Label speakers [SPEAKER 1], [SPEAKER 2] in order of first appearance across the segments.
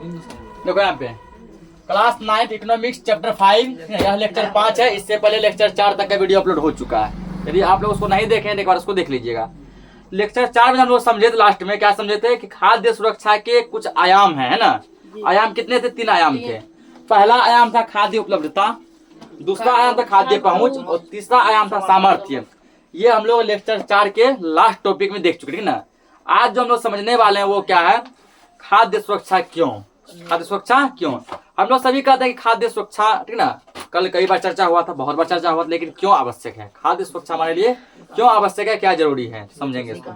[SPEAKER 1] देखो यहाँ पे क्लास 9 इकोनॉमिक्स चैप्टर 5, यह लेक्चर 5 है। इससे पहले लेक्चर 4 तक का वीडियो अपलोड हो चुका है। यदि आप लोग उसको नहीं देखे हैं एक बार उसको देख लीजिएगा। लेक्चर 4 में हम लोग समझे थे, लास्ट में क्या समझे थे कि खाद्य सुरक्षा के कुछ आयाम है ना। आयाम कितने थे? 3 आयाम थे। पहला आयाम था खाद्य उपलब्धता, दूसरा आयाम था खाद्य पहुंच और तीसरा आयाम था सामर्थ्य। ये हम लोग लेक्चर 4 के लास्ट टॉपिक में देख चुके हैं ना। आज जो हम लोग समझने वाले हैं वो क्या है? खाद्य सुरक्षा क्यों? खाद्य सुरक्षा क्यों? हम लोग सभी कहते हैं कि खाद्य सुरक्षा, ठीक ना, कल कई बार चर्चा हुआ था, बहुत बार चर्चा हुआ था, लेकिन क्यों आवश्यक है? खाद्य सुरक्षा हमारे लिए क्यों आवश्यक है, क्या जरूरी है, समझेंगे इसको।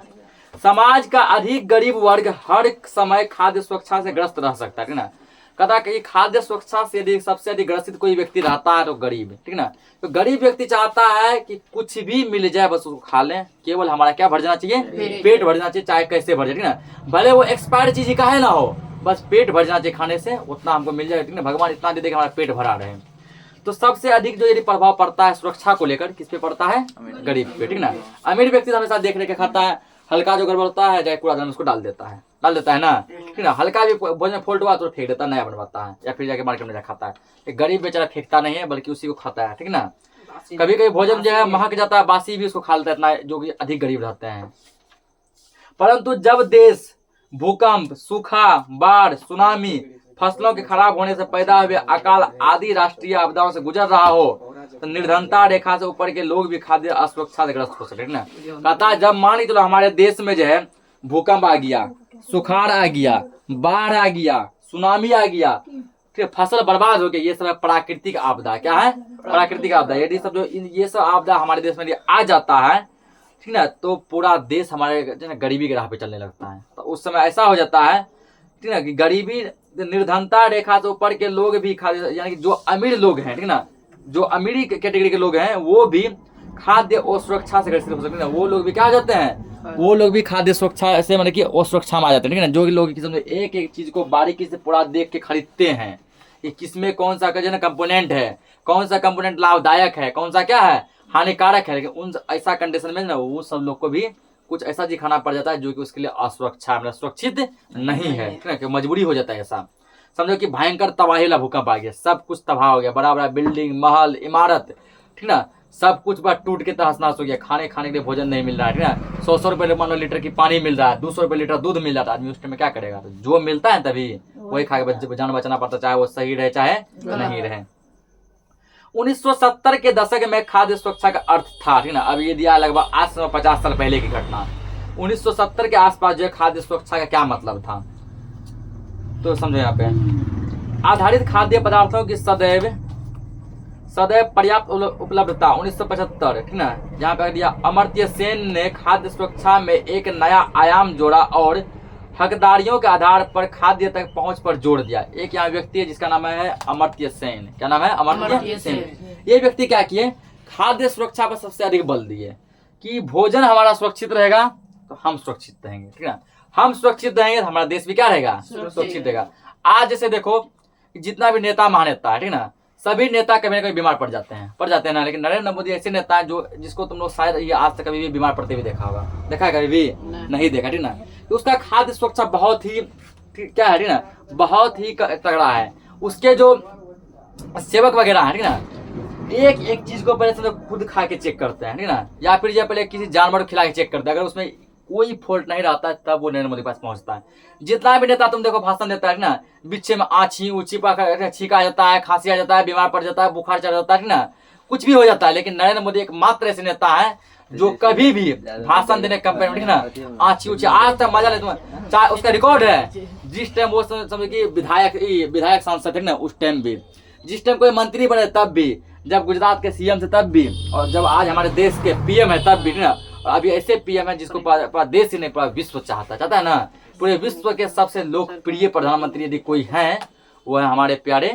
[SPEAKER 1] समाज का अधिक गरीब वर्ग हर समय खाद्य सुरक्षा से ग्रस्त रह सकता है, ठीक ना। कहता कि खाद्य सुरक्षा से यदि सबसे अधिक ग्रसित कोई व्यक्ति रहता है तो गरीब, ठीक ना। तो गरीब व्यक्ति चाहता है कि कुछ भी मिल जाए बस उसको खा लें, केवल हमारा क्या भर जाना चाहिए? पेट भर जाना चाहिए, चाहे कैसे भर जाए, ठीक ना। भले वो एक्सपायर्ड चीज ही काहे ना हो, बस पेट भर जाना चाहिए, खाने से उतना हमको मिल जाए, ठीक ना। भगवान इतना दे दे कि हमारा पेट भरा रहे। तो सबसे अधिक जो यदि प्रभाव पड़ता है सुरक्षा को लेकर किस पे पड़ता है? गरीब पे, ठीक ना। अमीर व्यक्ति हमेशा देख रेख खाता है, हल्का जो गड़बड़ होता है चाहे कूड़ादान उसको डाल देता है ना, ठीक ना। हल्का भी भोजन फॉल्ट हुआ तो फेंक देता है, नया बनवाता है या फिर जाके मार्केट में खाता है। एक गरीब बेचारा फेंकता नहीं है बल्कि उसी को खाता है, ठीक ना। कभी कभी भोजन जो है महक जाता है, बासी भी उसको खा लेता है, इतना जो कि अधिक गरीब रहते हैं। परंतु जब देश भूकंप, सूखा, बाढ़, सुनामी, फसलों के खराब होने से पैदा हुए अकाल आदि राष्ट्रीय आपदाओं से गुजर रहा हो तो निर्धनता रेखा से ऊपर के लोग भी खाद्य असुरक्षा से ग्रस्त हो सके ना। कहता है जब मान चलो हमारे देश में जो है भूकंप आ गया, सुखाड़ आ गया, बाढ़ आ गया, सुनामी आ गया, फिर फसल बर्बाद हो गई, ये सब प्राकृतिक आपदा। क्या है? प्राकृतिक आपदा। यदि सब जो ये सब आपदा हमारे देश में आ जाता है, ठीक ना, तो पूरा देश हमारे गरीबी के राह पे चलने लगता है। तो उस समय ऐसा हो जाता है, ठीक ना, कि गरीबी निर्धनता रेखा से ऊपर के लोग भी खाद्य, यानी कि जो अमीर लोग हैं, ठीक ना, जो अमीरी कैटेगरी के लोग हैं वो भी खाद्य असुरक्षा से ग्रसित हो सकते हैं। वो लोग भी क्या हो जाते हैं? वो लोग भी खाद्य सुरक्षा से मतलब कि असुरक्षा में आ जाते हैं, ठीक है ना। जो लोग एक एक चीज को बारीकी से पूरा देख के खरीदते हैं कि किसमें कौन सा जो है कंपोनेंट है, कौन सा कंपोनेंट लाभदायक है, कौन सा क्या है हानिकारक है। लेकिन उन ऐसा कंडीशन में ना वो सब लोग को भी कुछ ऐसा चीज खाना पड़ जाता है जो कि उसके लिए असुरक्षा मतलब सुरक्षित नहीं है, ठीक है, कि मजबूरी हो जाता है। ऐसा समझो कि भयंकर तबाही वाला भूकंप आ गया, सब कुछ तबाह हो गया, बड़ा बड़ा बिल्डिंग, महल, इमारत, ठीक ना, सब कुछ बस टूट के तहस नहस हो गया। खाने के लिए भोजन नहीं मिल रहा है, ठीक ना। 100 रुपए मान लो लीटर की पानी मिल रहा है, 200 रुपए लीटर दूध मिल रहा है, आदमी उस टाइम में क्या करेगा? तो जो मिलता है तभी वही खा के जान बचाना पड़ता, चाहे वो सही रहे चाहे नहीं रहे। 1970 के दशक में खाद्य सुरक्षा का अर्थ था, ठीक ना। अब ये दिया लगभग आज से 50 साल पहले की घटना। 1970 के आसपास जो खाद्य सुरक्षा का क्या मतलब था तो समझो। यहाँ पे आधारित खाद्य पदार्थों की सदैव पर्याप्त उपलब्धता 1975, ठीक ना। यहाँ पे दिया अमर्त्य सेन ने खाद्य सुरक्षा में एक नया आयाम जोड़ा और हकदारियों के आधार पर खाद्य तक पहुंच पर जोर दिया। एक यहाँ व्यक्ति है जिसका नाम है अमर्त्य सेन। क्या नाम है? अमर्त्य सेन। ये व्यक्ति क्या किए? खाद्य सुरक्षा पर सबसे अधिक बल दिए कि भोजन हमारा सुरक्षित रहेगा तो हम सुरक्षित रहेंगे, ठीक है। हम सुरक्षित रहेंगे तो हमारा देश भी क्या रहेगा? सुरक्षित रहेगा। आज जैसे देखो जितना भी नेता महानेता है, ठीक ना, सभी नेता कभी ना कभी बीमार पड़ जाते हैं ना। लेकिन नरेंद्र मोदी ऐसे नेता है जो जिसको तुम लोग शायद ये आज तक कभी भी बीमार पड़ते हुए देखा होगा? देखा है कभी भी? नहीं देखा, ठीक ना। तो उसका खाद्य सुरक्षा बहुत ही क्या है, ठीक ना, बहुत ही तगड़ा है। उसके जो सेवक वगैरह है, ठीक ना, एक एक चीज को पहले से खुद खा के चेक करते हैं, ठीक ना, या फिर या पहले किसी जानवर को खिला के चेक करते हैं। अगर उसमें कोई फॉल्ट नहीं रहता है तब वो नरेंद्र मोदी के पास पहुंचता है। जितना भी नेता तुम देखो भाषण देता है ना, बीचे में आछी ऊंची छींका आ जाता है, खांसी आ जाता है, बीमार पड़ जाता है, बुखार चढ़ जाता है ना, कुछ भी हो जाता है। लेकिन नरेंद्र मोदी एक मात्र ऐसे नेता है जो कभी भी भाषण देने कंपेयर में, ठीक ना, आछी ऊंची आज तक मजा लेते हैं। चाहे उसका रिकॉर्ड है जिस टाइम वो समझ की विधायक सांसद, ठीक ना, उस टाइम भी, जिस टाइम कोई मंत्री बने तब भी, जब गुजरात के सीएम थे तब भी, और जब आज हमारे देश के पीएम है तब भी, ठीक ना। अभी ऐसे पीएम है जिसको पूरा देश ही नहीं पूरा विश्व चाहता है ना। पूरे विश्व के सबसे लोकप्रिय प्रधानमंत्री यदि कोई है वो है हमारे प्यारे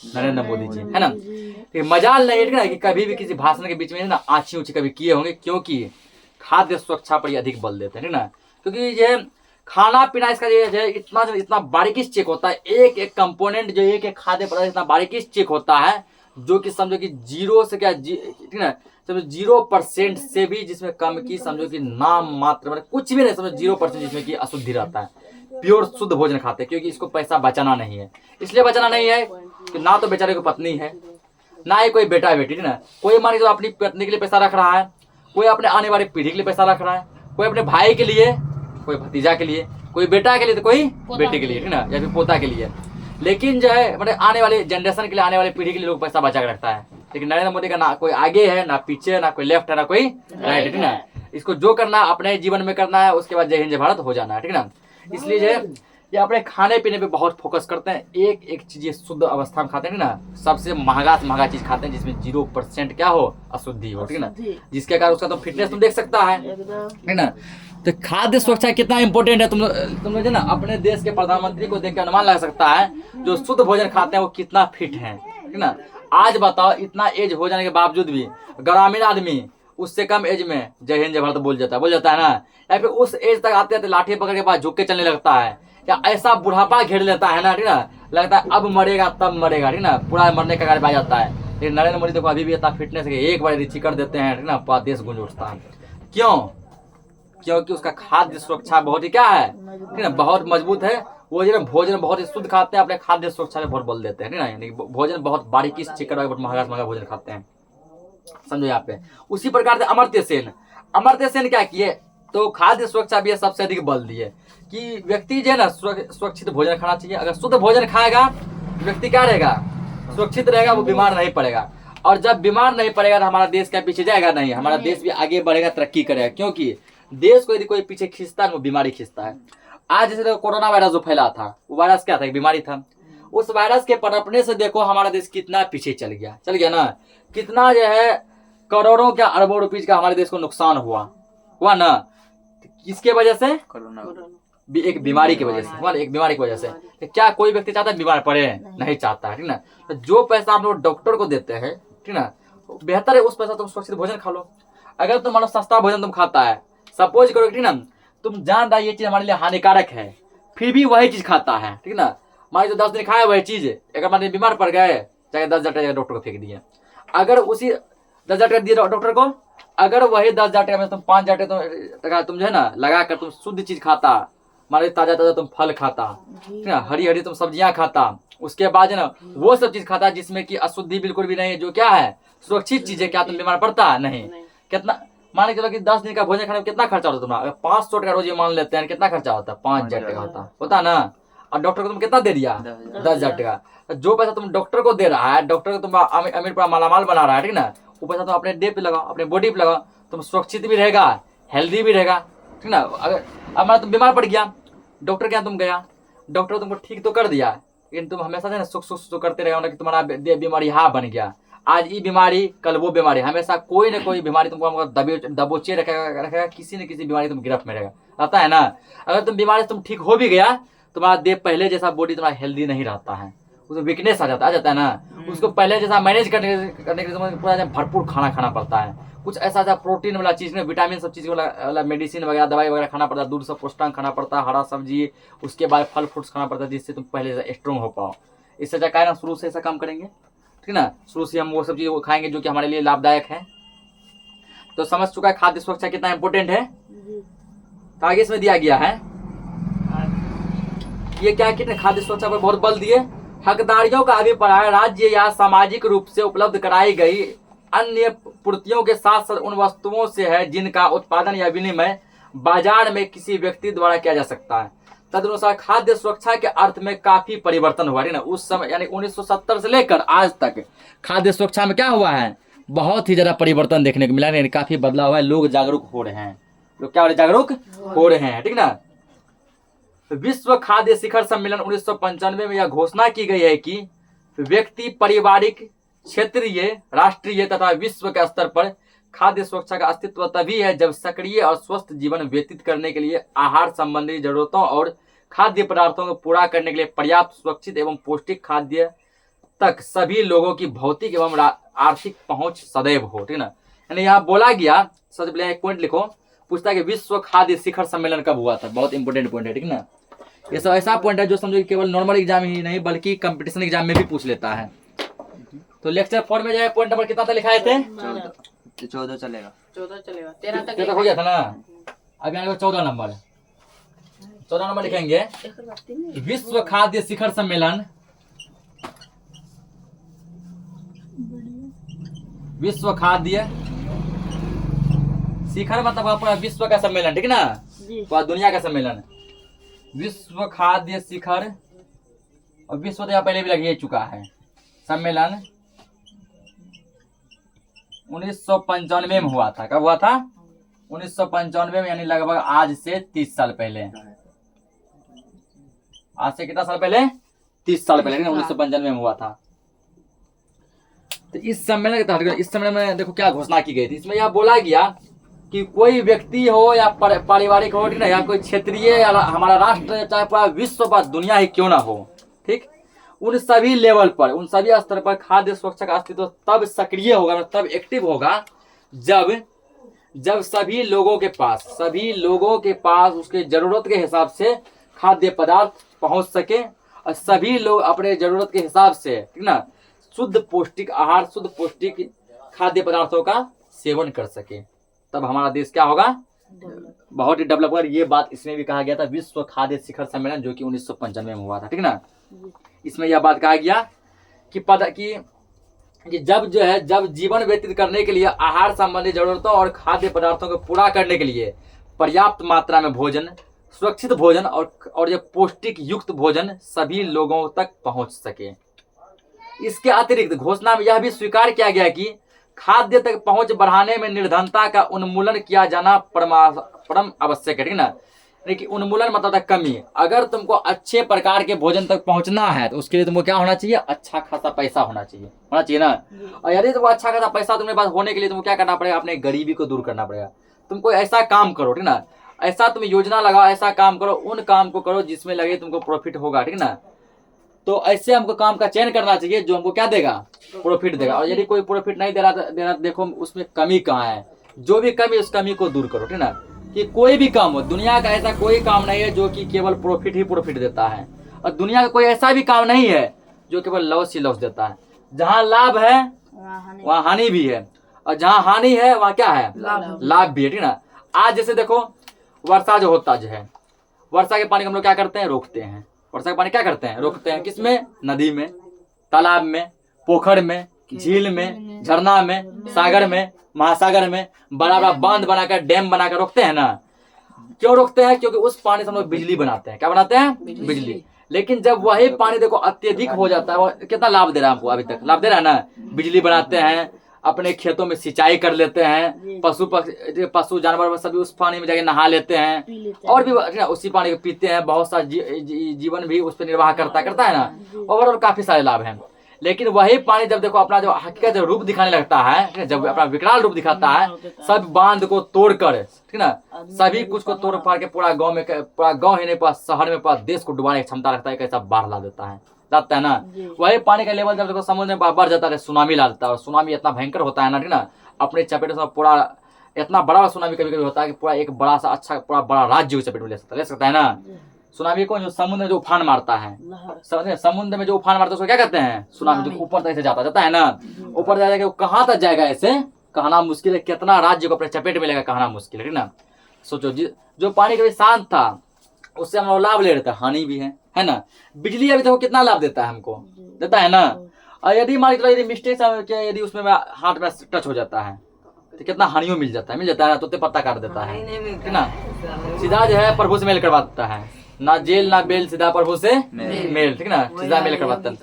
[SPEAKER 1] नरेंद्र मोदी जी, है ना। तो मजाल नहीं है कि कभी भी किसी भाषण के बीच में ना आँची ऊँची कभी किए होंगे, क्योंकि खाद्य सुरक्षा पर अधिक बल देते हैं, ठीक ना। क्योंकि ये खाना पीना इसका जो इतना बारीकी से चेक होता है, एक एक कंपोनेंट जो एक खाद्य पदार्थ इतना बारीकी से चेक होता है, जो कि समझो कि जीरो से क्या, ठीक ना, समझो 0% से भी जिसमें कम की समझो कि नाम मात्र मतलब कुछ भी नहीं, समझो 0% जिसमें कि अशुद्धि रहता है। प्योर शुद्ध भोजन खाते हैं, क्योंकि इसको पैसा बचाना नहीं है। इसलिए बचाना नहीं है कि ना तो बेचारे की पत्नी है, ना ही कोई बेटा बेटी, ना कोई मान लीजिए अपनी पत्नी के लिए पैसा रख रहा है, कोई अपने आने वाली पीढ़ी के लिए पैसा रख रहा है, कोई अपने भाई के लिए, कोई भतीजा के लिए, कोई बेटा के लिए, तो कोई बेटे के लिए, ठीक ना, या फिर पोता के लिए। लेकिन जो है मतलब आने वाले जनरेशन के लिए, आने वाली पीढ़ी के लिए लोग पैसा बचा के रखता है। लेकिन नरेंद्र मोदी का ना कोई आगे है, ना पीछे, ना कोई लेफ्ट है, ना कोई राइट है, ठीक ना। इसको जो करना अपने जीवन में करना है, उसके बाद जय हिंद जय भारत हो जाना है, ठीक ना। इसलिए जो है ये अपने खाने पीने पे बहुत फोकस करते हैं, एक एक चीज ये शुद्ध अवस्था में खाते हैं ना, सबसे महंगा से महंगा चीज खाते हैं जिसमें 0% क्या हो, अशुद्धि हो, ठीक ना, जिसके कारण उसका तो फिटनेस तुम देख सकता है, ठीक ना। तो खाद्य सुरक्षा कितना इंपॉर्टेंट है, तुम लोग ना अपने देश के प्रधानमंत्री को देख के अनुमान लगा सकता है जो शुद्ध भोजन खाते हैं वो कितना फिट है, ठीक ना। आज बताओ इतना एज हो जाने के बावजूद भी ग्रामीण आदमी उससे कम एज में जय हिंद जय भारत बोल जाता है ना, या फिर उस एज तक आते आते लाठी पकड़ के पास झुक के चलने लगता है, या ऐसा बुढ़ापा घेर लेता है ना, ठीक ना, लगता है अब मरेगा तब मरेगा, ठीक ना, पूरा मरने का कार्य आ जाता है। लेकिन नरेंद्र मोदी देखो अभी भी इतना फिटनेस है, एक बार रिची कर देते हैं, ठीक ना, पूरा देश गूंज उठता है। क्यों? क्योंकि उसका खाद्य सुरक्षा बहुत ही क्या है, ठीक ना, बहुत मजबूत है। वो जो भोजन बहुत ही शुद्ध खाते हैं, अपने खाद्य सुरक्षा में बहुत बल देते हैं, ठीक ना, यानी भोजन बहुत बारीकी से चिकन बहुत महंगा महंगा भोजन खाते हैं, समझो यहाँ पे। उसी प्रकार से अमर्त्य सेन क्या किए, तो खाद्य सुरक्षा भी सबसे अधिक बल दिए कि व्यक्ति जो है ना सुरक्षित भोजन खाना चाहिए। अगर शुद्ध भोजन खाएगा व्यक्ति क्या रहेगा, सुरक्षित रहेगा, वो बीमार नहीं पड़ेगा। और जब बीमार नहीं पड़ेगा तो हमारा देश क्या पीछे जाएगा, नहीं, हमारा देश भी आगे बढ़ेगा, तरक्की करेगा। क्योंकि देश को यदि कोई पीछे खींचता है वो बीमारी खींचता है। आज जैसे कोरोना वायरस जो फैला था, वो वायरस क्या था, एक बीमारी था। उस वायरस के पनपने से देखो हमारा देश कितना पीछे चल गया ना, कितना जो है करोड़ों क्या अरबों रुपीज का हमारे देश को नुकसान हुआ ना, किसके वजह से, एक बीमारी की वजह से, एक बीमारी की वजह से। क्या कोई व्यक्ति चाहता है बीमार पड़े, नहीं चाहता है, ठीक ना। तो जो पैसा आप लोग डॉक्टर को देते हैं, ठीक ना, बेहतर है उस पैसा तुम सुरक्षित भोजन खा लो। अगर तुम मानो सस्ता भोजन तुम खाता है, सपोज करो, ठीक ना, तुम जान रहा है ये चीज हमारे लिए हानिकारक है, फिर भी वही चीज खाता है, ठीक ना, मान लो 10 दिन खाया वही चीज, अगर मान बीमार पड़ गए, चाहे 10,000 डॉक्टर को फेंक दिए। अगर उसी 10,000 दिए डॉक्टर को, अगर वही 10,000 में तुम 5,000 तुम जो है ना लगा कर तुम शुद्ध चीज खाता, मान लो ताजा तुम फल खाता, ठीक ना, हरी हरी तुम सब्जियां खाता, उसके बाद ना वो सब चीज खाता जिसमें कि अशुद्धि बिल्कुल भी नहीं, जो क्या है सुरक्षित चीज है, क्या तुम बीमार पड़ता नहीं। कितना मान के चलो कि 10 दिन का भोजन खाने में कितना खर्चा होता है तुम्हारा, अगर 500 टका रोज मान लेते हैं, कितना खर्चा होता है, 5,000 टका होता ना। और डॉक्टर को तुम कितना दे दिया, 10,000 टका। जो पैसा तुम डॉक्टर को दे रहा है, डॉक्टर को तुम अमीर पर मालामाल बना रहा है, ठीक ना, वो पैसा तुम अपने डे पे लगाओ, अपने बॉडी पे लगाओ, तुम सुरक्षित भी रहेगा, हेल्दी भी रहेगा, ठीक ना। अगर अब तुम बीमार पड़ गया, डॉक्टर के यहाँ तुम गया, डॉक्टर तुमको ठीक तो कर दिया, लेकिन तुम हमेशा से ना सुख करते रहे ना कि तुम्हारा बीमारी बन गया, आज ये बीमारी कल वो बीमारी, हमेशा कोई ना कोई बीमारी तुमको दबोचे रखेगा, किसी न किसी बीमारी तुम गिरफ्त में रहेगा, आता है ना। अगर तुम बीमारी तुम ठीक हो भी गया, तुम्हारा देह पहले जैसा बॉडी तुम्हारा हेल्दी नहीं रहता है, उसमें वीकनेस आ जाता है ना, उसको पहले जैसा मैनेज करने के लिए पूरा भरपूर खाना खाना पड़ता है, कुछ ऐसा प्रोटीन वाला चीज में, विटामिन सब चीज वाला मेडिसिन वगैरह दवाई वगैरह खाना पड़ता है, दूध सब पौष्टिक खाना पड़ता है, हरा सब्जी, उसके बाद फल फ्रूट्स खाना पड़ता है, जिससे तुम पहले से स्ट्रॉन्ग हो पाओ। इससे क्या है ना, शुरू से ऐसा काम करेंगे, ठीक ना, शुरू से हम वो सब चीज खाएंगे जो कि हमारे लिए लाभदायक है। तो समझ चुका है खाद्य सुरक्षा कितना इंपॉर्टेंट है। तो आगे इसमें दिया गया है ये क्या कि खाद्य सुरक्षा पर बहुत बल दिए, हकदारियों का अभिप्राय राज्य या सामाजिक रूप से उपलब्ध कराई गई अन्य पूर्तियों के साथ साथ उन वस्तुओं से है जिनका उत्पादन या विनिमय बाजार में किसी व्यक्ति द्वारा किया जा सकता है। तदनुसार खाद्य सुरक्षा के अर्थ में काफी परिवर्तन हुआ है ना, उस समय यानी 1970 से लेकर आज तक खाद्य सुरक्षा में क्या हुआ है, बहुत ही ज्यादा परिवर्तन देखने को मिला है, काफी बदलाव हुआ है, लोग जागरूक हो रहे हैं, लोग क्या हो रहे हैं, जागरूक हो रहे हैं, ठीक ना। विश्व खाद्य शिखर सम्मेलन 1995 में यह घोषणा की गई है कि व्यक्ति, पारिवारिक, क्षेत्रीय, राष्ट्रीय तथा विश्व के स्तर पर खाद्य सुरक्षा का अस्तित्व तभी है जब सक्रिय और स्वस्थ जीवन व्यतीत करने के लिए आहार संबंधी जरूरतों और खाद्य पदार्थों को पूरा करने के लिए पर्याप्त, सुरक्षित एवं पौष्टिक खाद्य तक सभी लोगों की भौतिक एवं आर्थिक पहुंच सदैव हो, ठीक ना। यानी यहाँ बोला गया, सबसे पहले एक पॉइंट लिखो, पूछता है कि विश्व खाद्य शिखर सम्मेलन कब हुआ था, बहुत इंपोर्टेंट पॉइंट है, ठीक ना। ये सब ऐसा पॉइंट है जो समझो केवल नॉर्मल एग्जाम ही नहीं बल्कि कंपटीशन एग्जाम में भी पूछ लेता है। तो लेक्चर 4 में जो है पॉइंट नंबर कितना तक लिखाए थे,
[SPEAKER 2] 14 चलेगा,
[SPEAKER 3] 13 तक
[SPEAKER 1] हो गया था ना, अभी आगे 14 नंबर है। 14 नंबर लिखेंगे विश्व खाद्य शिखर सम्मेलन। विश्व खाद्य शिखर मतलब पूरा विश्व का सम्मेलन, ठीक है ना, पूरा दुनिया का सम्मेलन। विश्व खाद्य शिखर, और विश्व तो यहाँ पहले भी लग चुका है, सम्मेलन 1995 में हुआ था। कब हुआ था? 1995 में, यानी लगभग आज से 30 साल पहले। आज से कितना साल पहले? 30 साल पहले 1995 में हुआ था। तो इस सम्मेलन के तहत, इस सम्मेलन में देखो क्या घोषणा की गई थी। इसमें यह बोला गया कि कोई व्यक्ति हो या पारिवारिक हो, ठीक ना, या कोई क्षेत्रीय या हमारा राष्ट्र, चाहे पूरा विश्व पर दुनिया ही क्यों ना हो, ठीक, उन सभी लेवल पर, उन सभी स्तर पर खाद्य सुरक्षा का अस्तित्व तब सक्रिय होगा, तब एक्टिव होगा जब सभी लोगों के पास उसके जरूरत के हिसाब से खाद्य पदार्थ पहुंच सके, और सभी लोग अपने जरूरत के हिसाब से, ठीक ना, शुद्ध पौष्टिक आहार, शुद्ध पौष्टिक खाद्य पदार्थों का सेवन कर सके। तब हमारा देश क्या होगा? बहुत ही डेवलप होगा। ये बात इसमें भी कहा गया था, विश्व खाद्य शिखर सम्मेलन जो कि 1995 में हुआ था, ठीक ना। इसमें यह बात कहा गया कि जब जीवन व्यतीत करने के लिए आहार संबंधी जरूरतों और खाद्य पदार्थों को पूरा करने के लिए पर्याप्त मात्रा में भोजन, सुरक्षित भोजन और ये पौष्टिक युक्त भोजन सभी लोगों तक पहुंच सके। इसके अतिरिक्त घोषणा में यह भी स्वीकार किया गया कि खाद्य तक पहुंच बढ़ाने में निर्धनता का उन्मूलन किया जाना परम आवश्यक है, ठीक ना। कि उन्मूलन मतलब कमी। अगर तुमको अच्छे प्रकार के भोजन तक पहुंचना है तो उसके लिए तुमको क्या होना चाहिए? अच्छा खासा पैसा होना चाहिए ना। और यदि तुमको अच्छा खासा पैसा तुम्हारे पास होने के लिए तुमको क्या करना पड़ेगा? अपने गरीबी को दूर करना पड़ेगा। तुमको ऐसा काम करो, ठीक ना, ऐसा तुम योजना लगाओ, ऐसा काम करो, उन काम को करो जिसमें लगे तुमको प्रॉफिट होगा, ठीक ना। तो ऐसे हमको काम का चयन करना चाहिए जो हमको क्या देगा? प्रॉफिट देगा। और यदि कोई प्रॉफिट नहीं दे रहा देखो उसमें कमी कहाँ है, जो भी कमी उस कमी को दूर करो, ठीक ना। कि कोई भी काम हो, दुनिया का ऐसा कोई काम नहीं है जो कि केवल प्रॉफिट ही प्रॉफिट देता है, और दुनिया का कोई ऐसा भी काम नहीं है जो केवल लॉस ही लॉस देता है। जहाँ लाभ है वहाँ हानि भी है, और जहाँ हानि है वहाँ क्या है? लाभ भी है, ठीक ना। आज जैसे देखो वर्षा जो होता है, वर्षा के पानी को हम लोग क्या करते हैं? रोकते हैं। वर्षा का पानी क्या करते हैं? रोकते हैं। किसमें? नदी में, तालाब में, पोखर में, झील में, झरना में, सागर में, महासागर में बड़ा बड़ा बांध बनाकर, डैम बनाकर रोकते हैं ना। क्यों रोकते हैं? क्योंकि उस पानी से हम लोग बिजली बनाते हैं। क्या बनाते हैं? बिजली। लेकिन जब वही पानी देखो अत्यधिक हो जाता है, वो कितना लाभ दे रहा है हमको? अभी तक लाभ दे रहा है ना। बिजली बनाते हैं, अपने खेतों में सिंचाई कर लेते हैं, पशु जानवर सभी उस पानी में जाके नहा लेते हैं, और भी उसी पानी को पीते हैं। बहुत सारा जीवन भी उस पर निर्वाह करता है ना। ओवरऑल काफी सारे लाभ हैं। लेकिन वही पानी जब देखो अपना जो हकीकत रूप दिखाने लगता है, जब अपना विकराल रूप दिखाता है, सब बांध को तोड़कर, ठीक ना, सभी कुछ को तोड़ फाड़ के पूरा गांव ही नहीं, पूरा शहर में, पूरा देश को डुबाने की क्षमता रखता है, कैसा बाढ़ ला देता है, जाता है ना। वही पानी का लेवल जब देखो समुद्र में बढ़ जाता है, सुनामी ला देता है। और सुनामी इतना भयंकर होता है ना, ठीक ना, अपने चपेट से पूरा इतना बड़ा सुनामी कभी कभी होता है कि पूरा एक बड़ा सा अच्छा पूरा बड़ा राज्य की चपेट में ले सकता है ना। सुनामी को जो समुद्र में जो उफान मारता है, समुद्र में जो उफान मारता है उसको क्या कहते हैं? सुनामी। जो ऊपर तक से जाता है ना, ऊपर जाएगा, वो कहाँ तक जाएगा ऐसे कहना मुश्किल है। कितना राज्य को अपने चपेट में लेगा कहना मुश्किल है, ठीक ना। सोचो जो पानी कभी शांत था उससे हम लोग लाभ ले रहे थे, हानि भी है ना। बिजली अभी देखो कितना लाभ देता है हमको, देता है ना। और यदि मान लो यदि मिस्टेक से यदि उसमें हाथ में टच हो जाता है तो कितना हानियों मिल जाता है ना। तो पत्ता काट देता है, ठीक ना। सीधा जो है प्रभु से मेल करवा देता है, ना जेल ना बेल, सीधा प्रभु से मेल, ठीक ना, सीधा मेल करवाता है।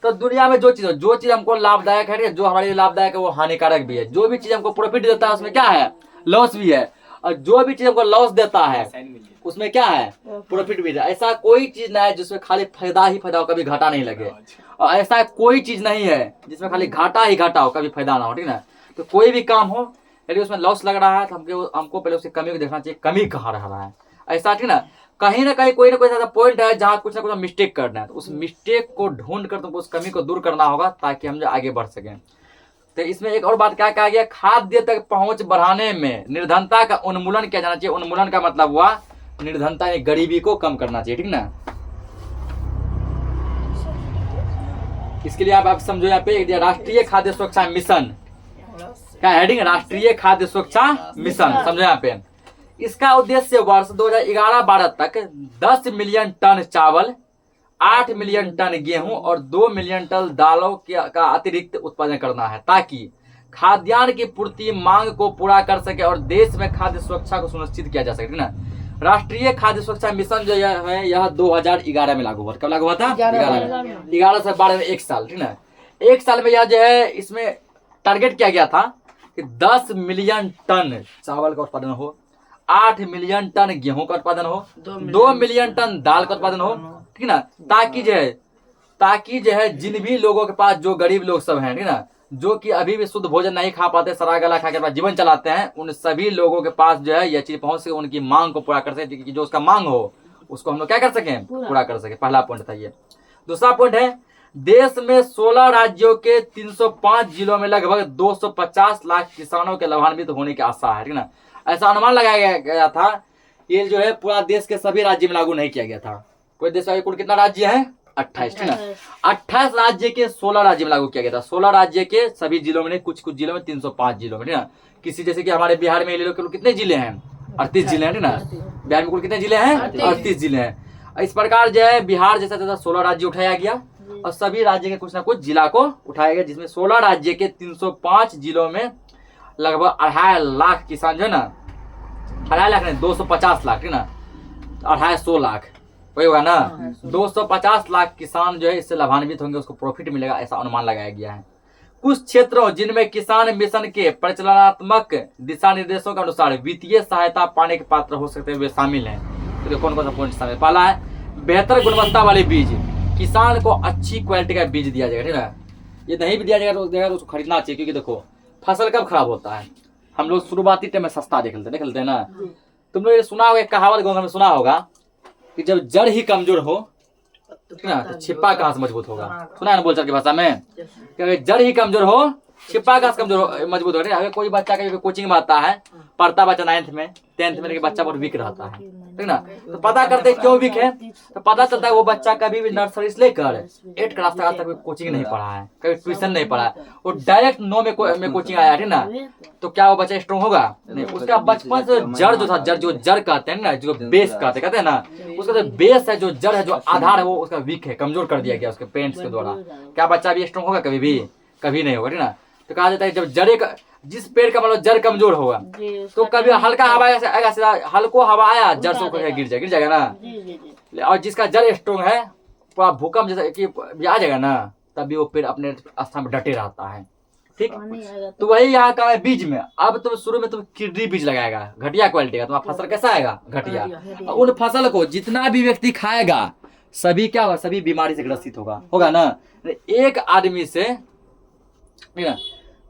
[SPEAKER 1] तो दुनिया में जो चीज हमको लाभदायक है, जो हमारे लिए लाभदायक है, वो हानिकारक भी है। जो भी चीज हमको प्रॉफिट देता है उसमें क्या है? लॉस भी है। और जो भी चीज हमको लॉस देता है उसमें क्या है? प्रॉफिट भी है। ऐसा कोई चीज नहीं है जिसमें खाली फायदा ही फायदा हो, कभी घाटा नहीं लगे। और ऐसा कोई चीज नहीं है जिसमें खाली घाटा ही घाटा हो, कभी फायदा ना हो, ठीक ना। तो कोई भी काम हो यदि उसमें लॉस लग रहा है तो हमको पहले उसकी कमी को देखना चाहिए, कमी कहाँ रहा है ऐसा, ठीक ना। कहीं ना कहीं कोई ना कोई ऐसा पॉइंट है जहाँ कुछ ना कुछ मिस्टेक करना है, तो उस मिस्टेक को ढूंढ कर तुमको उस कमी को दूर करना होगा ताकि हम जो आगे बढ़ सकें। तो इसमें एक और बात क्या कहा गया? खाद्य तक पहुंच बढ़ाने में निर्धनता का उन्मूलन किया जाना चाहिए। उन्मूलन का मतलब हुआ निर्धनता यानी गरीबी को कम करना चाहिए, ठीक ना। इसके लिए आप समझो यहाँ पे राष्ट्रीय खाद्य सुरक्षा मिशन, क्या हेडिंग? राष्ट्रीय खाद्य सुरक्षा मिशन, समझो यहाँ पे। इसका उद्देश्य वर्ष 2011-12 तक 10 मिलियन टन चावल, 8 मिलियन टन गेहूं और 2 मिलियन टन दालों का अतिरिक्त उत्पादन करना है, ताकि खाद्यान्न की पूर्ति मांग को पूरा कर सके और देश में खाद्य सुरक्षा को सुनिश्चित किया जा सके, ना। राष्ट्रीय खाद्य सुरक्षा मिशन जो है यह 2011 में लागू हुआ। कब लागू हुआ था? 11 से 12 में 1 साल, ठीक ना। 1 साल में यह जो है इसमें टारगेट किया गया था कि 10 मिलियन टन चावल का उत्पादन हो, 8 मिलियन टन गेहूं का उत्पादन हो, 2 मिलियन टन दाल का उत्पादन हो, ठीक ना। ताकि जो है जिन भी लोगों के पास, जो गरीब लोग सब हैं, ठीक ना, जो कि अभी भी शुद्ध भोजन नहीं खा पाते, सड़ा गला खा के अपना जीवन चलाते हैं, उन सभी लोगों के पास जो है यह चीज पहुंच सके, उनकी मांग को पूरा कर सके, जो उसका मांग हो उसको हम लोग क्या कर सकें, पूरा कर सके। पहला पॉइंट था ये। दूसरा पॉइंट है, देश में 16 राज्यों के 305 जिलों में लगभग 250 लाख किसानों के लाभान्वित होने की आशा है, ठीक ना। ऐसा अनुमान लगाया गया था। ये जो है पूरा देश के सभी राज्य में लागू नहीं किया गया था। पूरे देश का कुल कितना राज्य है? 28, ठीक ना। 28 राज्य के 16 राज्य में लागू किया गया था। 16 राज्य के सभी जिलों में नहीं, कुछ कुछ जिलों में, 305 जिलों में, ठीक ना। किसी जैसे कि हमारे बिहार में ले लो, कितने जिले हैं? 38 जिले हैं, ठीक ना। बिहार में कुल कितने जिले हैं? 38 जिले हैं। इस प्रकार जो है बिहार जैसा 16 राज्य उठाया गया और सभी राज्य के कुछ ना कुछ जिला को उठाया गया, जिसमें 16 राज्य के 305 जिलों में लगभग 2.5 लाख किसान जो है ना, 2.5 लाख नहीं, 250 लाख, ठीक ना, 250 लाख वही होगा ना। 250 लाख किसान जो है इससे लाभान्वित होंगे, उसको प्रॉफिट मिलेगा, ऐसा अनुमान लगाया गया है। कुछ क्षेत्रों जिनमें किसान मिशन के परिचालनात्मक दिशा निर्देशों के अनुसार वित्तीय सहायता पाने के पात्र हो सकते हैं, वे शामिल हैं। तो कौन कौन सा पॉइंट शामिल? पहला है बेहतर गुणवत्ता वाले बीज, किसान को अच्छी क्वालिटी का बीज दिया जाएगा, ठीक है। ये नहीं भी दिया जाएगा तो उसको खरीदना चाहिए, क्योंकि देखो फसल कब खराब होता है, हम लोग शुरुआती टाइम में सस्ता देख लेते हैं ना। तुम लोग ये सुना होगा, कहावत गाँव में सुना होगा कि जब जड़ ही कमजोर हो ना तो छिप्पा कहाँ से मजबूत होगा। सुना है ना बोलचाल की भाषा में, कि जड़ ही कमजोर हो छिप्पा कहाँ से मजबूत हो। अगर कोई बच्चा का कोचिंग में आता है, पढ़ता बच्चा 9th में 10th में, लेकिन बच्चा बहुत वीक रहता है, ठीक ना। तो पता करते क्यों वीक है, तो पता चलता है वो बच्चा कभी भी नर्सरी से लेकर 8 क्लास तक आज तक कोचिंग नहीं पढ़ा है, कभी ट्यूशन नहीं पढ़ा है, वो डायरेक्ट 9 में कोचिंग आया, ठीक ना। तो क्या वो बच्चा स्ट्रॉन्ग होगा? नहीं। उसका बचपन से जड़ जो था, जो जड़ कहते हैं ना, जो बेस कहते हैं ना, उसका जो बेस है, जो जड़ है, जो आधार है, वो उसका वीक है, कमजोर कर दिया गया उसके पेरेंट्स के द्वारा। क्या बच्चा भी स्ट्रॉन्ग होगा? कभी नहीं होगा, ठीक ना। तो कहा जाता है जब जिस पेड़ का मतलब जड़ कमजोर होगा तो कभी हल्का हवा आएगा, हल्को हवा आया जड़ से गिर जाएगा ना। और जिसका जड़ स्ट्रॉन्ग है, पूरा भूकंप जैसा कि आ जाएगा ना, तभी वो पेड़ अपने स्थान में डटे रहता है, ठीक। तो वही यहाँ का है बीज में। अब तुम शुरू में तुम किडनी बीज लगाएगा, घटिया क्वालिटी का, तुम्हारा फसल कैसा आएगा? घटिया। उन फसल को जितना भी व्यक्ति खाएगा सभी क्या होगा? सभी बीमारी से ग्रसित होगा ना। एक आदमी से,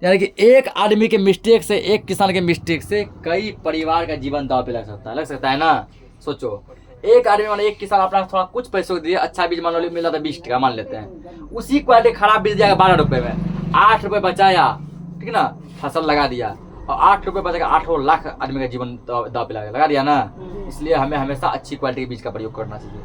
[SPEAKER 1] यानी कि एक आदमी के मिस्टेक से, एक किसान के मिस्टेक से कई परिवार का जीवन दांव पे लग सकता है ना। सोचो, एक आदमी मान, एक किसान अपना थोड़ा कुछ पैसों दिए, अच्छा बीज मान लो मिला था 20 टका मान लेते हैं, उसी क्वालिटी खराब बीज दिया 12 रुपए में, 8 रुपए बचाया, ठीक ना, फसल लगा दिया और 8 रुपए बचेगा, 8 लाख आदमी का जीवन दांव पे लगा दिया ना। इसलिए हमें हमेशा अच्छी क्वालिटी के बीज का प्रयोग करना चाहिए।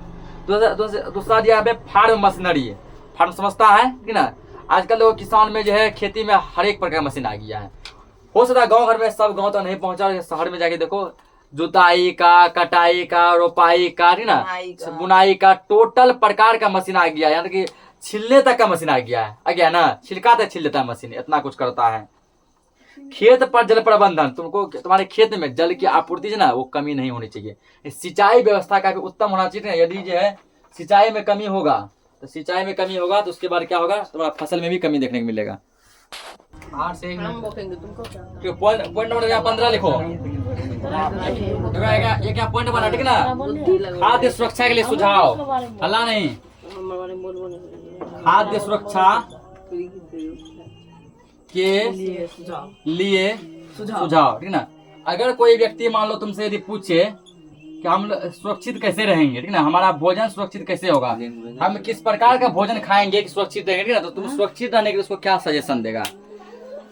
[SPEAKER 1] दूसरा दिया है फार्म मशीनरी। फार्म समझता है, ठीक ना। आजकल लोग किसान में जो है खेती में हर एक प्रकार का मशीन आ गया है। हो सकता है गांव घर में, सब गांव तो नहीं पहुंचा, शहर में जाके देखो, जुताई का, कटाई का, रोपाई का, ठीक ना, बुनाई का, टोटल प्रकार का मशीन आ गया है। यानी कि छिलने तक का मशीन आ गया ना, छिलका तक छिल लेता है मशीन, इतना कुछ करता है। खेत पर जल प्रबंधन, तुमको तुम्हारे खेत में जल की आपूर्ति है ना, वो कमी नहीं होनी चाहिए। सिंचाई व्यवस्था का भी उत्तम होना चाहिए। यदि जो है सिंचाई में कमी होगा तो उसके बाद क्या होगा? तुम्हारा फसल में भी कमी देखने को मिलेगा। पॉइंट नंबर 15 लिखो। ये क्या पॉइंट बना, ठीक ना। खाद्य सुरक्षा के लिए सुझाव, हल्ला नहीं, खाद्य सुरक्षा के लिए सुझाव, ठीक ना। अगर कोई व्यक्ति मान लो तुमसे यदि पूछे कि हम सुरक्षित कैसे रहेंगे, ठीक ना, हमारा भोजन सुरक्षित कैसे होगा, हम किस प्रकार का भोजन खाएंगे कि सुरक्षित रहेंगे, ठीक ना, तो तुम सुरक्षित रहने के लिए उसको क्या सजेशन देगा,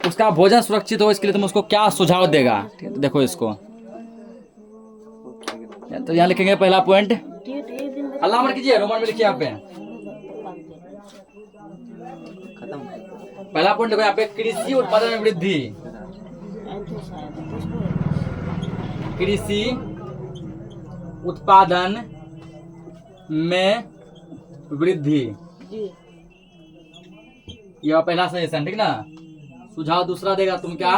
[SPEAKER 1] उसका भोजन सुरक्षित हो इसके लिए तुम उसको क्या सुझाव देगा। तो देखो इसको, तो यहाँ लिखेंगे पहला पॉइंट, अल्लाह मत कीजिए, रोमन में लिखिए यहाँ पे। पहला पॉइंट देखो यहाँ पे, कृषि उत्पादन में वृद्धि। कृषि उत्पादन में वृद्धि। यह पहला सजेशन, ठीक ना। सुझाव दूसरा देगा तुम क्या,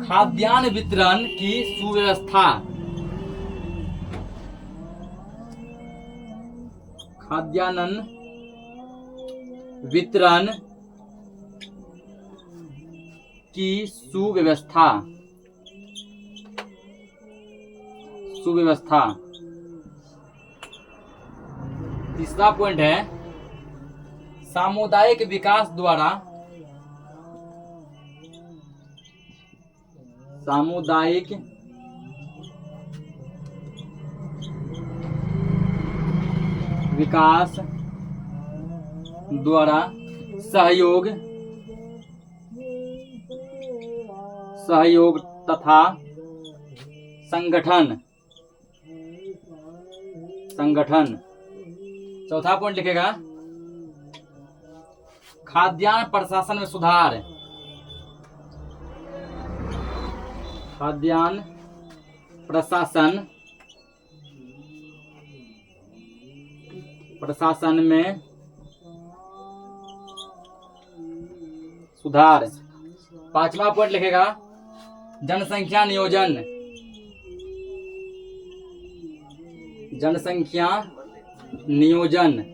[SPEAKER 1] खाद्यान्न वितरण की सुव्यवस्था। खाद्यान्न वितरण की सुव्यवस्था। सुव्यवस्था। तीसरा पॉइंट है सामुदायिक विकास द्वारा, सामुदायिक विकास द्वारा सहयोग तथा संगठन। चौथा पॉइंट लिखेगा खाद्यान्न प्रशासन में सुधार। खाद्यान्न प्रशासन में सुधार। पांचवा पॉइंट लिखेगा जनसंख्या नियोजन। जनसंख्या नियोजन।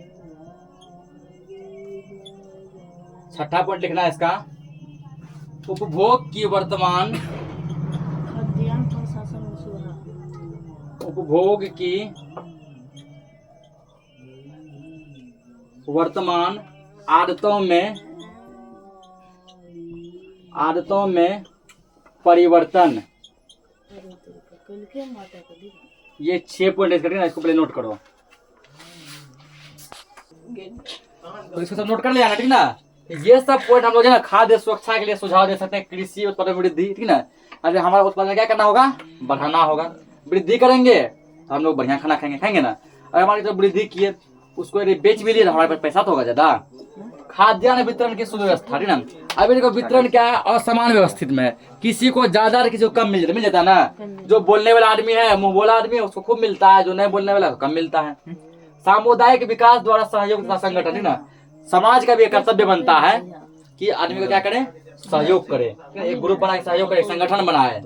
[SPEAKER 1] छठा पॉइंट लिखना है इसका उपभोग की वर्तमान, उपभोग की वर्तमान आदतों में परिवर्तन। ये 6 पॉइंट इसका, इसको पहले नोट करो। तो इसको सब नोट कर लिया ना, ठीक ना। ये सब पॉइंट हम लोग ना खाद्य सुरक्षा के लिए सुझाव दे सकते हैं। कृषि उत्पादन वृद्धि, ठीक ना। अरे हमारा उत्पादन क्या करना होगा, बढ़ाना होगा। वृद्धि करेंगे तो हम लोग बढ़िया खाना खाएंगे ना। अगर हमारी जो वृद्धि किए उसको यदि बेच भी लिए तो हमारे पास पैसा तो होगा ज्यादा। खाद्यान्न वितरण की सुव्यवस्था, ठीक ना। अभी देखो वितरण क्या है, असमान व्यवस्थित में है। किसी को ज्यादा और किसी को कम मिल जाता है ना। जो बोलने वाला आदमी है, मुंह बोला आदमी है, उसको खूब मिलता है। जो नहीं बोलने वाला है कम मिलता है। सामुदायिक विकास द्वारा सहयोग तथा संगठन, ना। समाज का भी कर्तव्य बनता है कि आदमी को क्या करे, सहयोग करे। एक ग्रुप बना के सहयोग करे, संगठन बनाए।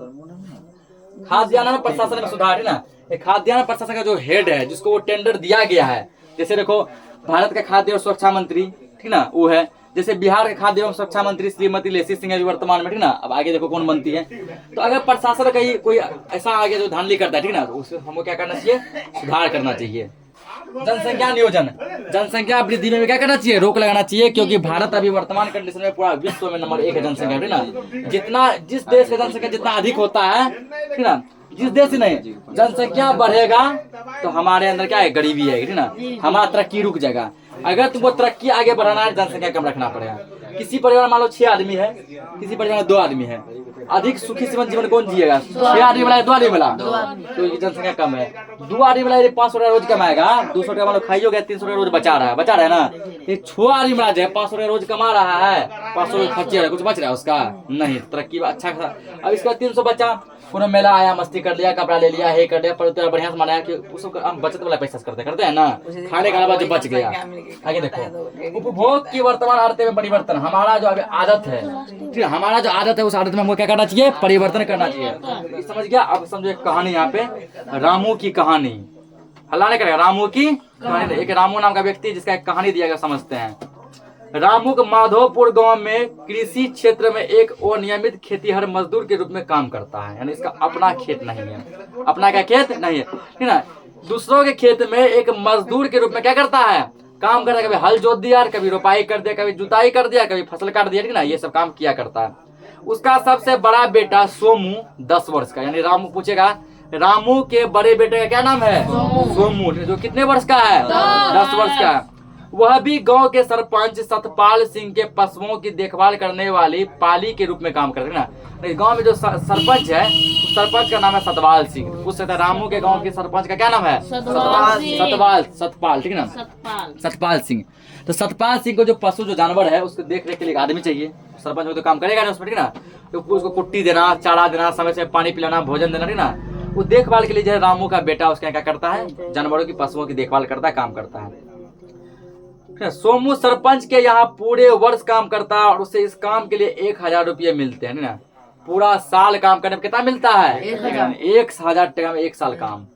[SPEAKER 1] खाद्यान्न प्रशासन में सुधार, है ना। खाद्यान्न प्रशासन का जो हेड है, जिसको वो टेंडर दिया गया है, जैसे देखो भारत का खाद्य और सुरक्षा मंत्री, ठीक ना, वो है। जैसे बिहार के खाद्य एवं सुरक्षा मंत्री श्रीमती लेसी सिंह है वर्तमान में, ठीक ना। अब आगे देखो कौन बनती है। तो अगर प्रशासन का कोई ऐसा आगे जो धांधली करता है, ठीक ना, तो उसको हमको क्या करना चाहिए, सुधार करना चाहिए। जनसंख्या नियोजन, जनसंख्या वृद्धि में क्या करना चाहिए, रोक लगाना चाहिए। क्योंकि भारत अभी वर्तमान कंडीशन में पूरा विश्व में नंबर 1 है जनसंख्या, ठीक ना। जितना जिस देश का जनसंख्या जितना अधिक होता है, ठीक ना, जिस देश से नहीं जनसंख्या बढ़ेगा तो हमारे अंदर क्या है, गरीबी है, ठीक ना। हमारा तरक्की रुक जाएगा। अगर तुमको तरक्की आगे बढ़ाना है, जनसंख्या कम रखना पड़ेगा। किसी परिवार में मान लो 6 आदमी है, किसी परिवार में 2 आदमी है। अधिक सुखी जीवन कौन जिएगा, 6 आदमी वाला, 2 आदमी वाला। तो ये जनसंख्या कम है। 2 आदमी वाला 500 रुपया रोज कमाएगा, 200 रुपया मान लो खाइयो गया, 300 रुपया रोज बचा रहा है ना। ये 6 आदमी वाला जो है 500 रुपया रोज कमा रहा है, 500 रुपया खर्चे रहा है, कुछ बच रहा है उसका नहीं। तरक्की अच्छा खासा। अब इसका 300 बचा, कोनो मेला आया, मस्ती कर लिया, कपड़ा ले लिया, हे कर लिया, पर बढ़िया से मनाया कि उसको हम बचत वाला पैसा करते हैं ना। खाने का बाद जो बच गया। आगे देखो उपभोग की वर्तमान आदत में परिवर्तन। हमारा जो आदत है, ठीक है, हमारा जो आदत है उस आदत में हमको क्या करना चाहिए, परिवर्तन करना चाहिए। समझ गया। अब समझो एक कहानी यहाँ पे, रामू की कहानी। हल्ला नहीं करेगा, रामू की कहानी। एक रामू नाम का व्यक्ति जिसका एक कहानी दिया गया, समझते हैं। रामू माधोपुर गांव में कृषि क्षेत्र में एक अनियमित खेतीहर मजदूर के रूप में काम करता है। यानी इसका अपना खेत नहीं है, अपना क्या खेत नहीं है, ठीक ना। दूसरों के खेत में एक मजदूर के रूप में क्या करता है, काम करता है। कभी हल जोत दिया, कभी रोपाई कर दिया, कभी जुताई कर दिया, कभी फसल काट दिया, ठीक ना। ये सब काम किया करता है। उसका सबसे बड़ा बेटा सोमू 10 वर्ष का, यानी रामू पूछेगा रामू के बड़े बेटे का क्या नाम है, सोमू, जो कितने वर्ष का है, 10 वर्ष का। वह भी गांव के सरपंच सतपाल सिंह के पशुओं की देखभाल करने वाली पाली के रूप में काम करते हैं ना। गांव में जो सरपंच है, सरपंच का नाम है सतपाल सिंह। पूछ सकता है रामू के गांव के सरपंच का क्या नाम है, सतपाल, ठीक है ना, सतपाल सिंह। तो सतपाल सिंह को जो पशु जो जानवर है उसको देख रेख के लिए आदमी चाहिए। सरपंच में तो काम करेगा ना उसमें, ठीक ना। तो उसको कुट्टी देना, चारा देना, समय से पानी पिलाना, भोजन देना, ठीक ना। वो देखभाल के लिए जो है रामू का बेटा उसके यहाँ क्या करता है, जानवरों की पशुओं की देखभाल करता है, काम करता है। सोमू सरपंच के यहाँ पूरे वर्ष काम करता है और उसे इस काम के लिए 1000 रुपये मिलते हैं ना। पूरा साल काम करने में कितना मिलता है, 1000 टका में 1 साल काम,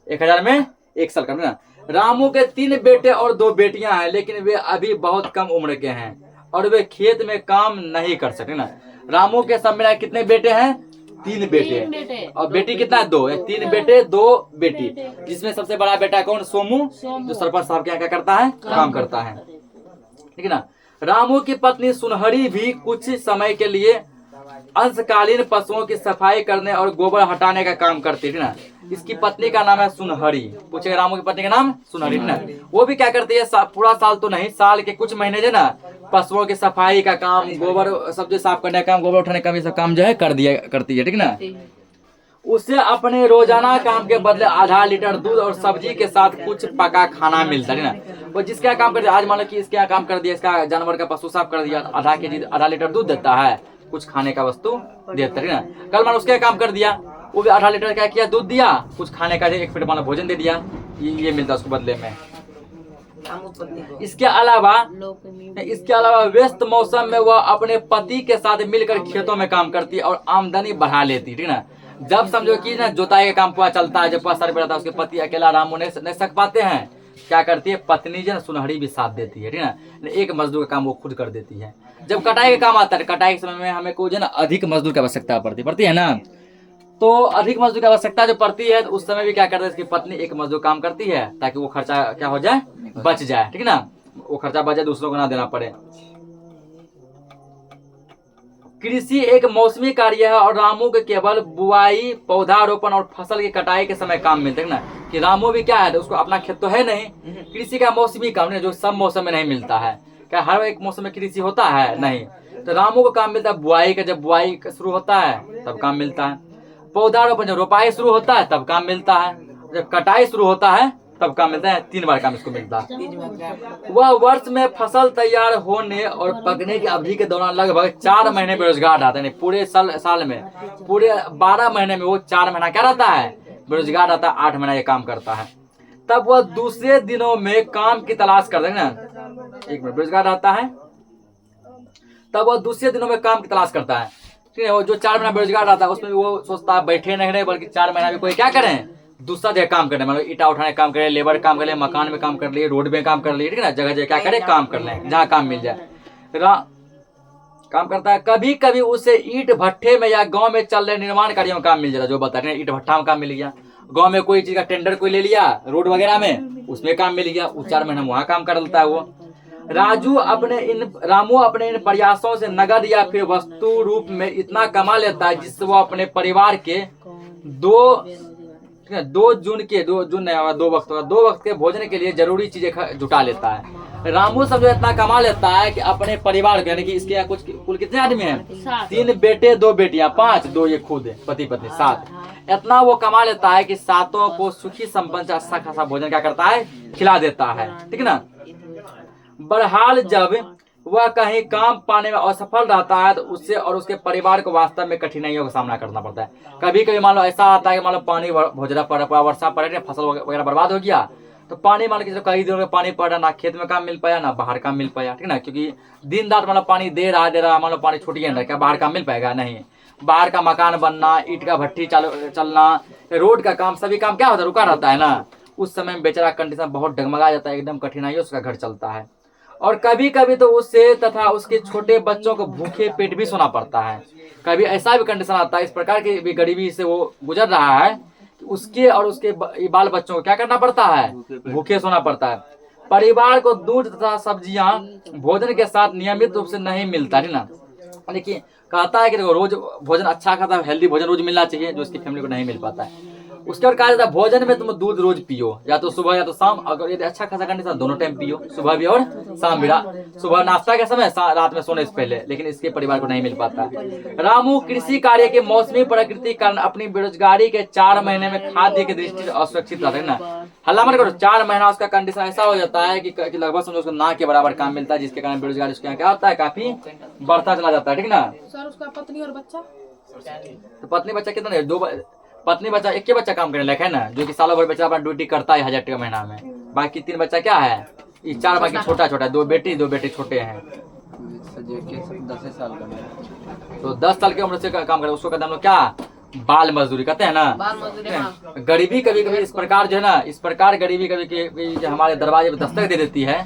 [SPEAKER 1] 1000 में 1 साल काम ना। रामू के 3 बेटे और 2 बेटियां हैं, लेकिन वे अभी बहुत कम उम्र के हैं और वे खेत में काम नहीं कर सकते ना। रामू के सब में कितने बेटे हैं, 3 बेटे और बेटी कितना है, 2। 3 बेटे 2 बेटी, जिसमें सबसे बड़ा बेटा कौन, सोमू, जो सरपंच साहब के यहाँ क्या करता है, काम करता है, ठीक है ना। रामू की पत्नी सुनहरी भी कुछ समय के लिए अंशकालीन पशुओं की सफाई करने और गोबर हटाने का काम करती थी ना। इसकी पत्नी का नाम है सुनहरी। पूछेगा रामू की पत्नी का नाम सुनहरी ना। वो भी क्या करती है, पूरा साल तो नहीं, साल के कुछ महीने जो ना पशुओं की सफाई का काम, गोबर सब साफ करने का काम, गोबर उठाने का भी सब काम जो है करती है, ठीक ना। उसे अपने रोजाना काम के बदले आधा लीटर दूध और सब्जी के साथ कुछ पका खाना मिलता है ना। वो जिसका काम कर दिया, आज मान लो कि इसके यहाँ काम कर दिया, इसका जानवर का पशु साफ कर दिया, आधा केजी आधा लीटर दूध देता है, कुछ खाने का वस्तु देता है ना। कल मान उसके काम कर दिया, वो भी आधा लीटर क्या किया, दूध दिया, कुछ खाने का 1 पेट वाला भोजन दे दिया, ये मिलता है उसको बदले में। इसके अलावा व्यस्त मौसम में वह अपने पति के साथ मिलकर खेतों में काम करती है और आमदनी बढ़ा लेती, ठीक ना। जब समझो कि ना जोताई का काम पूरा चलता है, जब पूरा सर पे रहता है, उसके पति अकेला रामू नहीं सक पाते हैं, क्या करती है पत्नी जो सुनहरी भी साथ देती है, ठीक ना। एक मजदूर का काम वो खुद कर देती है। जब कटाई का काम आता है, कटाई के समय में हमें को जो ना अधिक मजदूर की आवश्यकता पड़ती है ना, तो अधिक मजदूर की आवश्यकता जो पड़ती है, तो उस समय भी क्या करता है, इसकी पत्नी एक मजदूर काम करती है ताकि वो खर्चा क्या हो जाए, बच जाए, ठीक ना। वो खर्चा बच जाए, दूसरों को ना देना पड़े। कृषि एक मौसमी कार्य है और रामू के केवल बुआई, पौधारोपण और फसल की कटाई के समय काम मिलते है ना। कि रामू भी क्या है, तो उसको अपना खेत तो है नहीं, कृषि का मौसमी काम नहीं, जो सब मौसम में नहीं मिलता है। क्या हर एक मौसम में कृषि होता है, नहीं। तो रामू को काम मिलता है बुआई का, जब बुआई शुरू होता है तब काम मिलता है। पौधारोपण जब रोपाई शुरू होता है तब काम मिलता है। जब कटाई शुरू होता है तब काम मिलता है। 3 बार काम इसको मिलता है। वह वर्ष में फसल तैयार होने और पकने की अवधि के दौरान लगभग 4 महीने बेरोजगार रहता है। पूरे साल में पूरे 12 महीने में वो 4 महीना क्या रहता है, बेरोजगार रहता है। 8 महीना ये काम करता है। तब वह दूसरे दिनों में काम की तलाश करता है ना। 1 मिनट, बेरोजगार रहता है, तब वह दूसरे दिनों में काम की तलाश करता है, ठीक है। वो जो 4 महीना बेरोजगार रहता है, उसमें वो सोचता है बैठे नहीं रहे, बल्कि 4 महीना में कोई क्या करें, दूसरा जगह काम करें। मतलब ईटा उठाने काम करे, लेबर काम कर ले, मकान में काम कर लिए, रोड में काम कर लिए, ठीक है ना। जगह जगह क्या करे, काम कर ले, जहाँ काम मिल जाए काम करता है। कभी कभी उसे ईट भट्ठे में या गांव में चल रहे निर्माण कार्यों में काम मिल जाता, जो बता रहे हैं, ईट भट्ठा में काम मिल गया, गांव में कोई चीज का टेंडर कोई ले लिया, रोड वगैरह में, उसमें काम मिल गया, वो 4 महीना वहाँ काम कर लेता है वो। रामू अपने इन प्रयासों से नगद या फिर वस्तु रूप में इतना कमा लेता है जिससे वो अपने परिवार के 2 वक्त के भोजन के लिए जरूरी चीजें जुटा लेता है। रामू सब जो इतना कमा लेता है कि अपने परिवार के, यानी कि इसके यहाँ कुल कितने आदमी हैं, 3 बेटे 2 बेटियां, 5, 2 ये खुद है, पति पत्नी 7। इतना वो कमा लेता है कि 7 को सुखी संपन्न अच्छा खासा भोजन क्या करता है, खिला देता है, ठीक है ना। बहरहाल जब वह कहीं काम पाने में असफल रहता है तो उससे और उसके परिवार को वास्तव में कठिनाइयों का सामना करना पड़ता है। कभी कभी मान लो ऐसा आता है कि मान लो पानी भोजरा पड़ा, वर्षा पड़े, फसल वगैरह बर्बाद हो गया, तो पानी मान लो कई दिनों में पानी पड़ा, ना खेत में काम मिल पाया ना बाहर काम मिल पाया, ठीक ना। क्योंकि दिन रात मान लो पानी दे रहा मान लो पानी छूट गया, क्या बाहर काम मिल पाएगा, नहीं। बाहर का मकान बनना, ईट का भट्टी चलना, रोड का काम, सभी काम क्या होता है, रुका रहता है ना। उस समय बेचारा कंडीशन बहुत डगमगा जाता है, एकदम कठिनाइयों से उसका घर चलता है। और कभी कभी तो उसे तथा उसके छोटे बच्चों को भूखे पेट भी सोना पड़ता है। कभी ऐसा भी कंडीशन आता है, इस प्रकार की भी गरीबी से वो गुजर रहा है कि उसके और उसके बाल बच्चों को क्या करना पड़ता है, भूखे सोना पड़ता है। परिवार को दूध तथा सब्जियां भोजन के साथ नियमित रूप से नहीं मिलता है ना। लेकिन कहता है कि देखो रोज भोजन अच्छा खाता है, हेल्दी भोजन रोज मिलना चाहिए, जो उसकी फैमिली को नहीं मिल पाता है। उसके बाद कहा जाता है भोजन में तुम दूध रोज पियो, या तो सुबह या तो शाम। अगर यदि अच्छा खासा कंडीशन दोनों टाइम पियो, सुबह भी और शाम भी। सुबह नाश्ता के समय, रात में सोने से पहले। लेकिन इसके परिवार को नहीं मिल पाता। रामू कृषि कार्य के मौसमी प्रकृति के कारण अपनी बेरोजगारी के 4 महीने में खाद्य की दृष्टि से असुरक्षित रहता है ना। हल्ला मत करो, 4 महीना उसका कंडीशन ऐसा हो जाता है कि लगभग समझो उसको ना के बराबर काम मिलता है, जिसके कारण बेरोजगारी उसके यहाँ क्या होता है, काफी बढ़ता चला जाता है, ठीक ना।
[SPEAKER 2] सर उसका पत्नी और बच्चा,
[SPEAKER 1] तो पत्नी बच्चा कितना है, पत्नी बच्चा एक ही बच्चा काम करने लायक है ना, जो कि सालों भर बच्चा अपना ड्यूटी करता है 1000 टका महीना में। बाकी 3 बच्चा क्या है, ये 4 बाकी छोटा छोटा, 2 बेटे छोटे हैं।
[SPEAKER 2] 10 साल का,
[SPEAKER 1] तो 10 साल की उम्र से काम करे उसको कहते हैं हम लोग क्या, बाल मजदूरी कहते हैं ना।
[SPEAKER 3] बाल मजदूरी, हाँ।
[SPEAKER 1] गरीबी कभी कभी इस प्रकार जो है ना, इस प्रकार गरीबी कभी कभी जो हमारे दरवाजे पे दस्तक दे देती है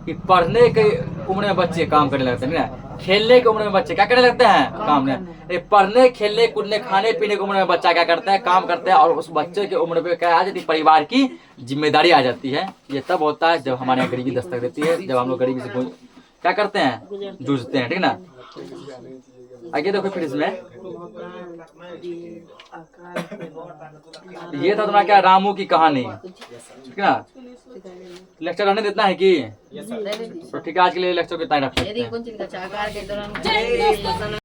[SPEAKER 1] कि पढ़ने के उम्र में बच्चे काम करने लगते हैं ना, खेलने की उम्र में बच्चे क्या करने लगते हैं, काम नहीं। पढ़ने खेलने कूदने खाने पीने की उम्र में बच्चा क्या करता है, काम करता है। और उस बच्चे की उम्र पे क्या आ जाती है, परिवार की जिम्मेदारी आ जाती है। ये तब होता है जब हमारे यहाँ गरीबी दस्तक देती है, जब हम लोग गरीबी से क्या करते हैं, जूझते हैं, ठीक ना। आगे देखो फिर इसमें ये था तुम्हारा क्या, रामू की कहानी, ठीक ना। लेक्चर रहने देना है कि तो ठीक है, आज के लिए लेक्चर कितना ही रखते हैं।